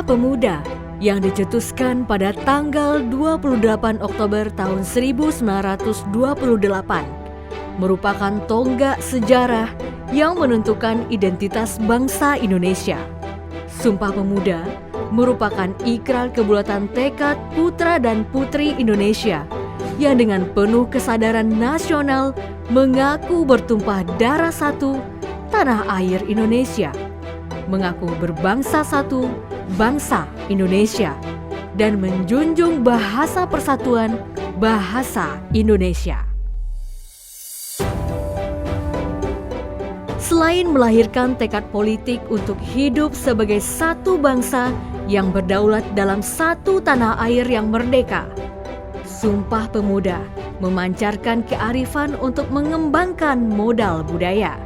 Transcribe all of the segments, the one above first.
Pemuda yang dicetuskan pada tanggal 28 Oktober tahun 1928 merupakan tonggak sejarah yang menentukan identitas bangsa Indonesia. Sumpah Pemuda merupakan ikrar kebulatan tekad putra dan putri Indonesia yang dengan penuh kesadaran nasional mengaku bertumpah darah satu tanah air Indonesia, mengaku berbangsa satu bangsa Indonesia, dan menjunjung bahasa persatuan bahasa Indonesia. Selain melahirkan tekad politik untuk hidup sebagai satu bangsa yang berdaulat dalam satu tanah air yang merdeka, Sumpah Pemuda memancarkan kearifan untuk mengembangkan modal budaya,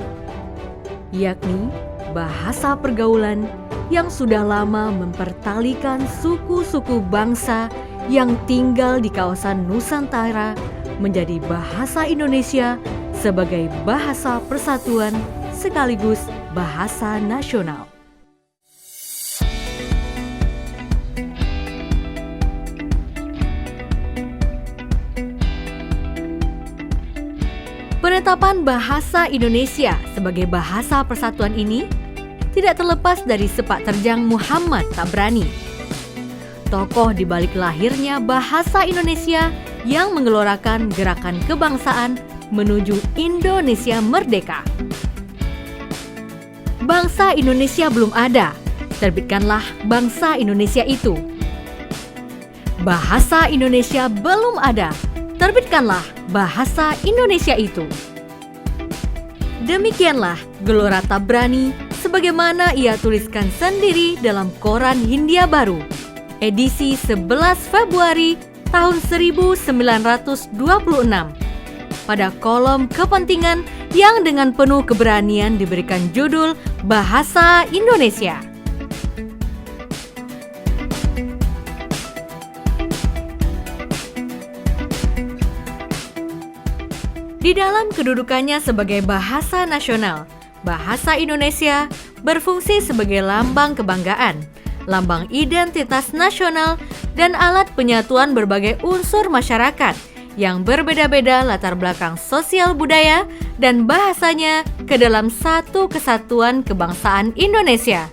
yakni bahasa pergaulan yang sudah lama mempertalikan suku-suku bangsa yang tinggal di kawasan Nusantara menjadi bahasa Indonesia sebagai bahasa persatuan sekaligus bahasa nasional. Penetapan bahasa Indonesia sebagai bahasa persatuan ini tidak terlepas dari sepak terjang Muhammad Tabrani, tokoh di balik lahirnya bahasa Indonesia yang menggelorakan gerakan kebangsaan menuju Indonesia merdeka. Bangsa Indonesia belum ada, terbitkanlah Bangsa Indonesia itu. Bahasa Indonesia belum ada, terbitkanlah Bahasa Indonesia itu. Demikianlah gelora Tabrani sebagaimana ia tuliskan sendiri dalam Koran Hindia Baru, edisi 11 Februari tahun 1926, pada kolom kepentingan yang dengan penuh keberanian diberikan judul Bahasa Indonesia. Di dalam kedudukannya sebagai bahasa nasional, bahasa Indonesia berfungsi sebagai lambang kebanggaan, lambang identitas nasional, dan alat penyatuan berbagai unsur masyarakat yang berbeda-beda latar belakang sosial budaya dan bahasanya ke dalam satu kesatuan kebangsaan Indonesia,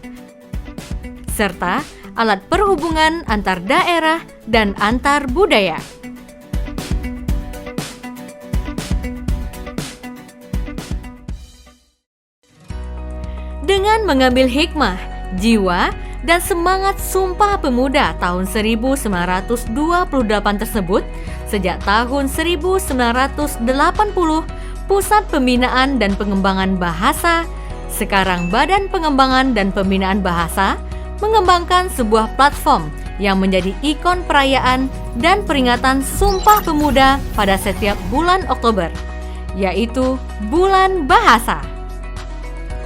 serta alat perhubungan antar daerah dan antar budaya. Dengan mengambil hikmah, jiwa, dan semangat Sumpah Pemuda tahun 1928 tersebut, sejak tahun 1980, Pusat Pembinaan dan Pengembangan Bahasa, sekarang Badan Pengembangan dan Pembinaan Bahasa, mengembangkan sebuah platform yang menjadi ikon perayaan dan peringatan Sumpah Pemuda pada setiap bulan Oktober, yaitu Bulan Bahasa.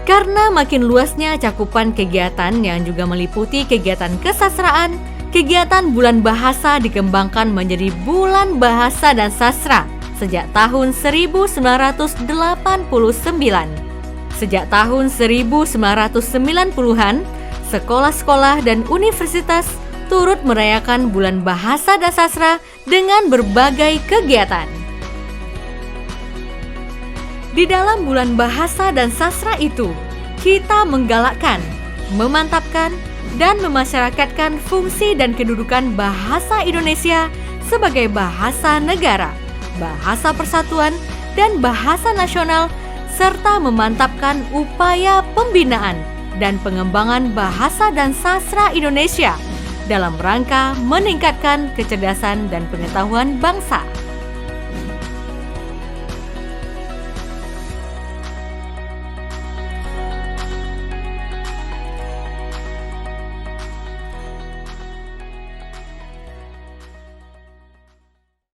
Karena makin luasnya cakupan kegiatan yang juga meliputi kegiatan kesastraan, kegiatan Bulan Bahasa dikembangkan menjadi Bulan Bahasa dan Sastra sejak tahun 1989. Sejak tahun 1990-an, sekolah-sekolah dan universitas turut merayakan Bulan Bahasa dan Sastra dengan berbagai kegiatan. Di dalam Bulan Bahasa dan Sastra itu, kita menggalakkan, memantapkan, dan memasyarakatkan fungsi dan kedudukan bahasa Indonesia sebagai bahasa negara, bahasa persatuan, dan bahasa nasional, serta memantapkan upaya pembinaan dan pengembangan bahasa dan sastra Indonesia dalam rangka meningkatkan kecerdasan dan pengetahuan bangsa.